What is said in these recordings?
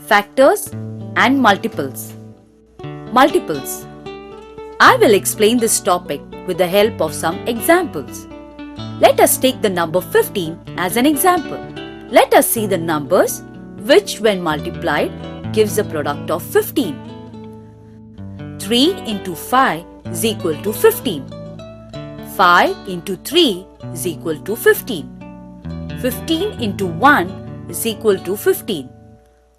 Factors and multiples. Multiples. I will explain this topic with the help of some examples. Let us take the number 15 as an example. Let us see the numbers which when multiplied gives a product of 15. 3 into 5 is equal to 15. 5 into 3 is equal to 15. 15 into 1 is equal to 15.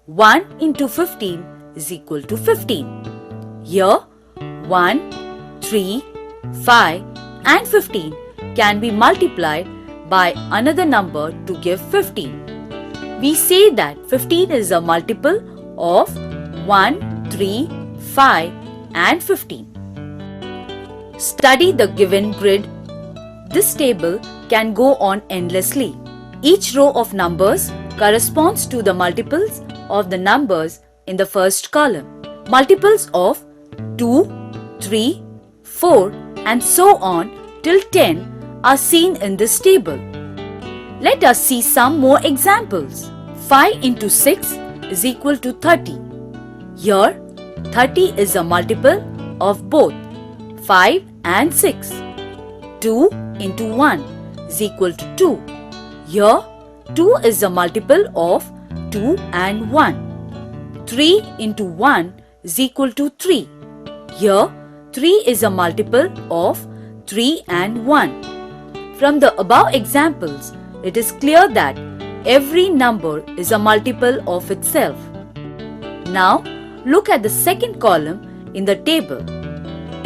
1 into 15 is equal to 15. Here 1, 3, 5 and 15 can be multiplied by another number to give 15. We say that 15 is a multiple of 1, 3, 5 and 15. Study the given grid. This table can go on endlessly. Each row of numbers corresponds to the multiples of the numbers in the first column. Multiples of 2, 3, 4 and so on till 10 are seen in this table. Let us see some more examples. 5 into 6 is equal to 30. Here 30 is a multiple of both 5 and 6. 2 into 1 is equal to 2. Here 2 is a multiple of 2 and 1. 3 into 1 is equal to 3. Here 3 is a multiple of 3 and 1. From the above examples, it is clear that every number is a multiple of itself. Now look at the second column in the table.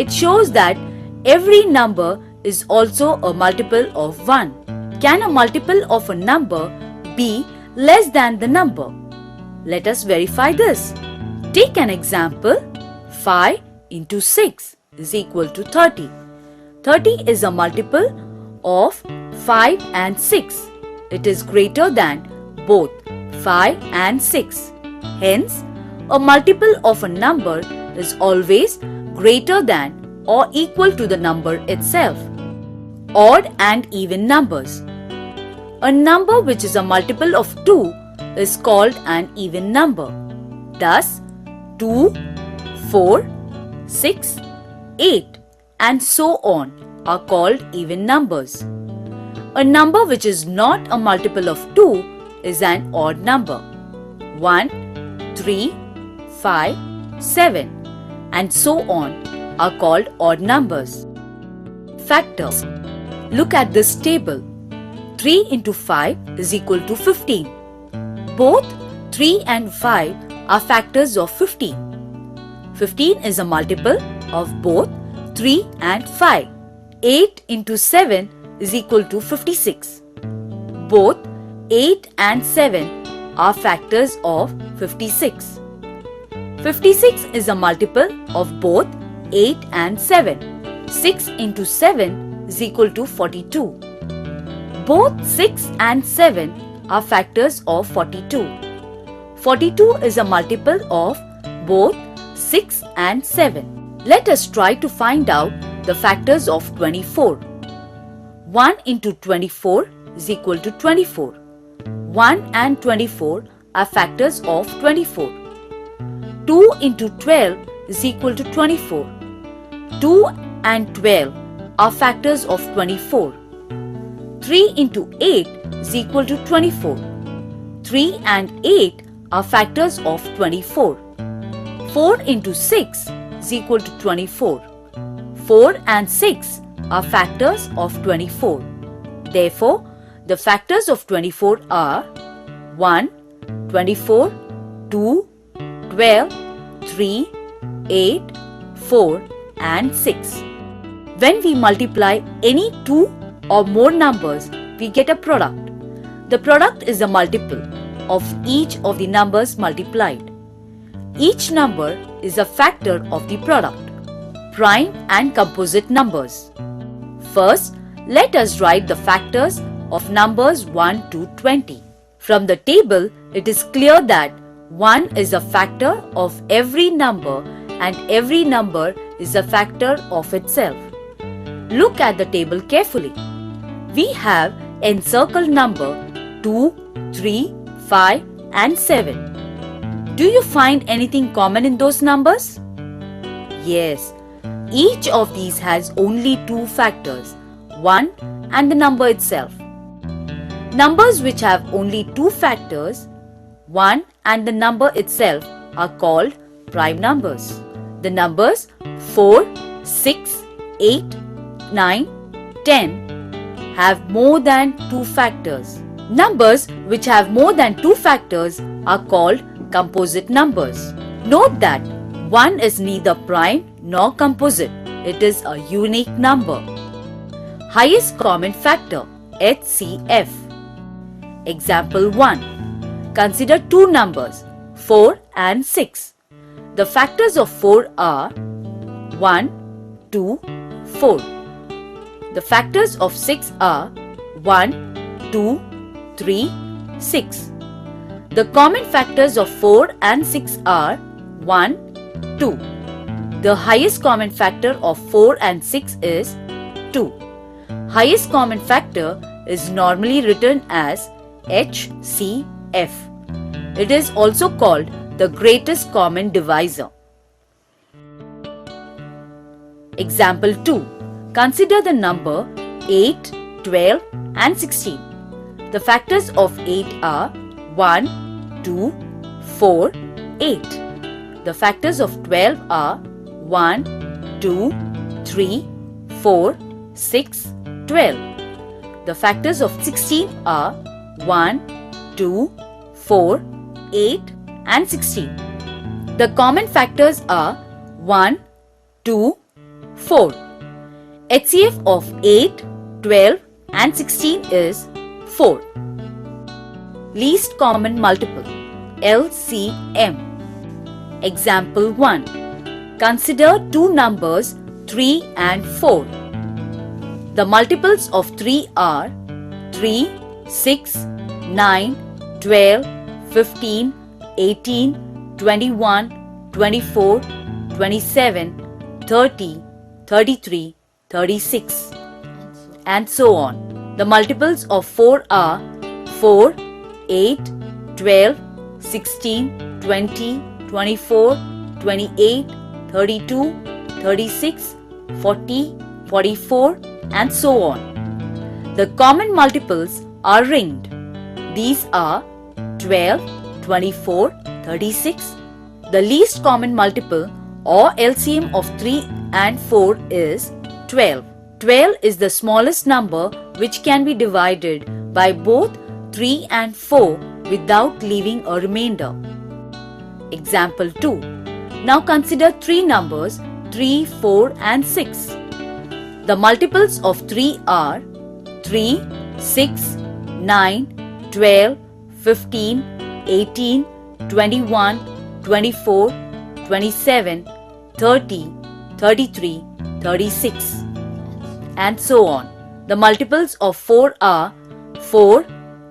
It shows that every number is also a multiple of 1. Can a multiple of a number be less than the number? Let us verify this. Take an example. 5 into 6 is equal to 30. 30 is a multiple of 5 and 6. It is greater than both 5 and 6. Hence, a multiple of a number is always greater than or equal to the number itself. Odd and even numbers. A number which is a multiple of 2 is called an even number. Thus, 2, 4, 6, 8 and so on are called even numbers. A number which is not a multiple of 2 is an odd number. 1, 3, 5, 7 and so on are called odd numbers. Factors. Look at this table. 3 into 5 is equal to 15. Both 3 and 5 are factors of 15. 15 is a multiple of both 3 and 5. 8 into 7 is equal to 56. Both 8 and 7 are factors of 56. 56 is a multiple of both 8 and 7. 6 into 7 is equal to 42. Both 6 and 7 are factors of 42. 42 is a multiple of both 6 and 7. Let us try to find out the factors of 24. 1 into 24 is equal to 24. 1 and 24 are factors of 24. 2 into 12 is equal to 24. 2 and 12 are factors of 24. 3 into 8 is equal to 24. 3 and 8 are factors of 24. 4 into 6 is equal to 24. 4 and 6 are factors of 24. Therefore, the factors of 24 are 1, 24, 2, 12, 3, 8, 4 and 6. When we multiply any two or more numbers, we get a product. The product is a multiple of each of the numbers multiplied. Each number is a factor of the product. Prime and composite numbers. First, let us write the factors of numbers 1 to 20. From the table, it is clear that 1 is a factor of every number and every number is a factor of itself. Look at the table carefully. We have encircled number 2, 3, 5 and 7. Do you find anything common in those numbers? Yes, each of these has only two factors, 1 and the number itself. Numbers which have only two factors, 1 and the number itself, are called prime numbers. The numbers 4, 6, 8, 9, 10 have more than two factors. Numbers which have more than two factors are called composite numbers. Note that 1 is neither prime nor composite. It is a unique number. Highest common factor, HCF. Example 1. Consider two numbers, 4 and 6. The factors of 4 are 1, 2, 4. The factors of 6 are 1, 2, 3, 6. The common factors of 4 and 6 are 1, 2. The highest common factor of 4 and 6 is 2. Highest common factor is normally written as HCF. It is also called the greatest common divisor. Example 2. Consider the number 8, 12 and 16. The factors of 8 are 1, 2, 4, 8. The factors of 12 are 1, 2, 3, 4, 6, 12. The factors of 16 are 1, 2, 4, 8 and 16. The common factors are 1, 2, 4. HCF of 8, 12 and 16 is 4. Least common multiple, LCM. Example 1. Consider two numbers 3 and 4. The multiples of 3 are 3, 6, 9, 12, 15, 18, 21, 24, 27, 30, 33, 36, and so on. The multiples of 4 are 4, 8, 12, 16, 20, 24, 28, 32, 36, 40, 44, and so on. The common multiples are ringed. These are 12, 24, 36. The least common multiple or LCM of 3 and 4 is 12. 12 is the smallest number which can be divided by both 3 and 4 without leaving a remainder. Example 2. Now consider three numbers 3, 4 and 6. The multiples of 3 are 3, 6, 9, 12, 15, 18, 21, 24, 27, 30, 33, 36, and so on. The multiples of 4 are 4,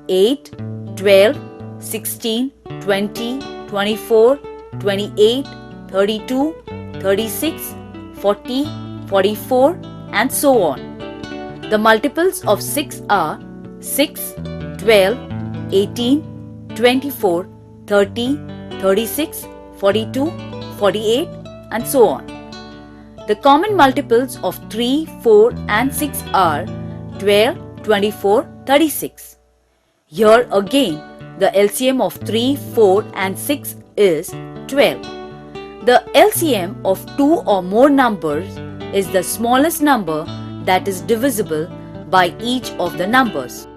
8, 12, 16, 20, 24, 28, 32, 36, 40, 44, and so on. The multiples of 6 are 6, 12, 18, 24, 30, 36, 42, 48, and so on. The common multiples of 3, 4, and 6 are 12, 24, 36. Here again, the LCM of 3, 4, and 6 is 12. The LCM of two or more numbers is the smallest number that is divisible by each of the numbers.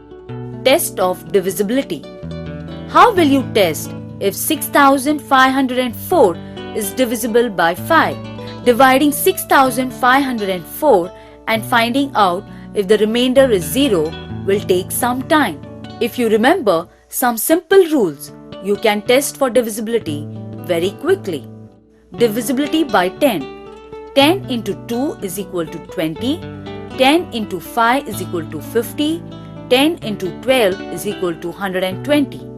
Test of divisibility. How will you test if 6504 is divisible by 5? Dividing 6504 and finding out if the remainder is 0 will take some time. If you remember some simple rules, you can test for divisibility very quickly. Divisibility by 10. 10 into 2 is equal to 20. 10 into 5 is equal to 50. 10 into 12 is equal to 120.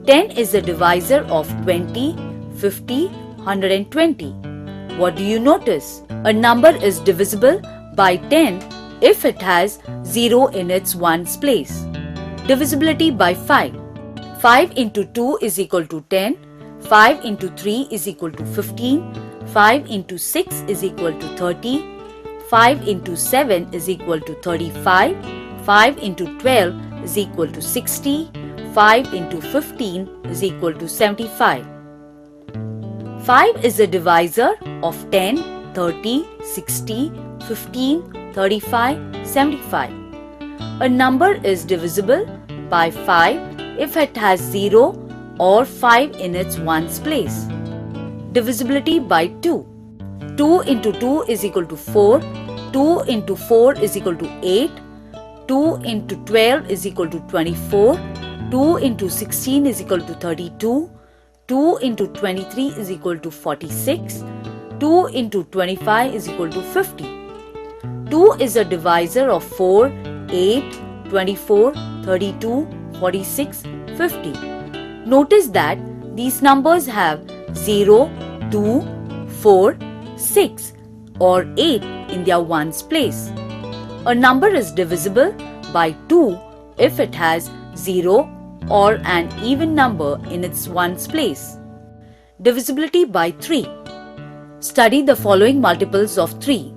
10 is the divisor of 20, 50, 120. What do you notice? A number is divisible by 10 if it has 0 in its ones place. Divisibility by 5. 5 into 2 is equal to 10. 5 into 3 is equal to 15. 5 into 6 is equal to 30. 5 into 7 is equal to 35. 5 into 12 is equal to 60. 5 into 15 is equal to 75. 5 is a divisor of 10, 30, 60, 15, 35, 75. A number is divisible by 5 if it has 0 or 5 in its ones place. Divisibility by 2. 2 into 2 is equal to 4. 2 into 4 is equal to 8. 2 into 12 is equal to 24. 2 into 16 is equal to 32. 2 into 23 is equal to 46. 2 into 25 is equal to 50. 2 is a divisor of 4, 8, 24, 32, 46, 50. Notice that these numbers have 0, 2, 4, 6 or 8 in their ones place. A number is divisible by 2 if it has 0 or an even number in its ones place. Divisibility by 3. Study the following multiples of 3.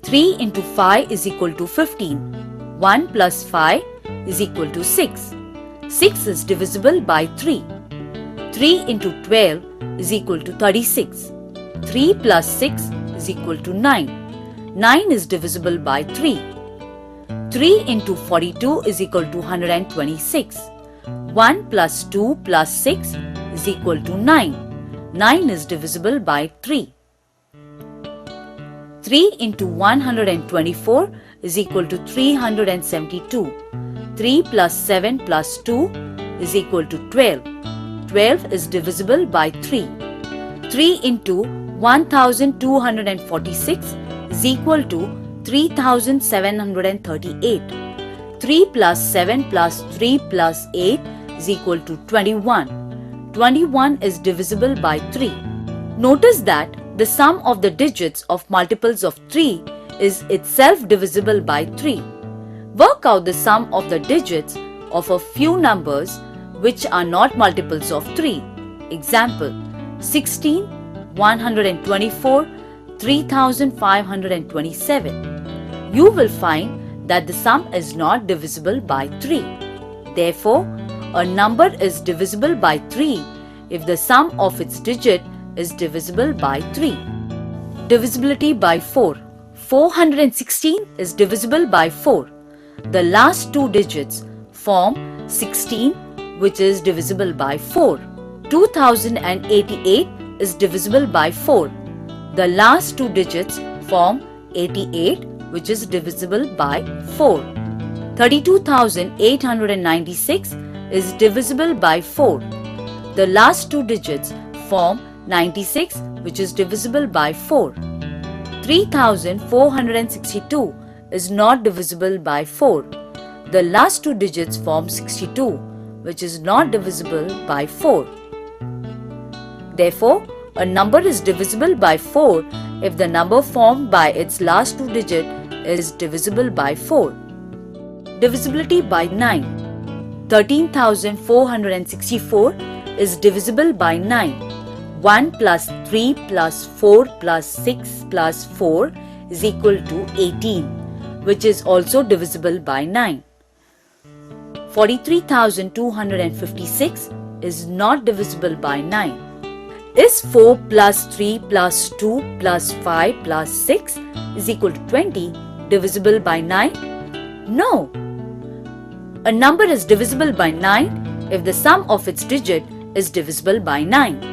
3 into 5 is equal to 15. 1 plus 5 is equal to 6. 6 is divisible by 3. 3 into 12 is equal to 36. 3 plus 6 is equal to 9. 9 is divisible by 3. 3 into 42 is equal to 126. 1 plus 2 plus 6 is equal to 9. 9 is divisible by 3. 3 into 124 is equal to 372. 3 plus 7 plus 2 is equal to 12. 12 is divisible by 3. 3 into 1246 is equal to 3738. 3 plus 7 plus 3 plus 8 is equal to 21. 21 is divisible by 3. Notice that the sum of the digits of multiples of 3 is itself divisible by 3. Work out the sum of the digits of a few numbers which are not multiples of 3. Example, 16, 124, 3527. You will find that the sum is not divisible by 3. Therefore, a number is divisible by 3 if the sum of its digit is divisible by 3. Divisibility by 4. 416 is divisible by 4. The last two digits form 16, which is divisible by 4. 2088 is divisible by 4. The last two digits form 88, which is divisible by 4. 32,896 is divisible by 4. The last two digits form 96, which is divisible by 4. 3462 is not divisible by 4. The last two digits form 62, which is not divisible by 4. Therefore, a number is divisible by 4 if the number formed by its last two digits is divisible by 4. Divisibility by 9. 13,464 is divisible by 9. 1 plus 3 plus 4 plus 6 plus 4 is equal to 18, which is also divisible by 9. 43,256 is not divisible by 9. Is 4 plus 3 plus 2 plus 5 plus 6 is equal to 20 divisible by 9? No. A number is divisible by 9 if the sum of its digit is divisible by 9.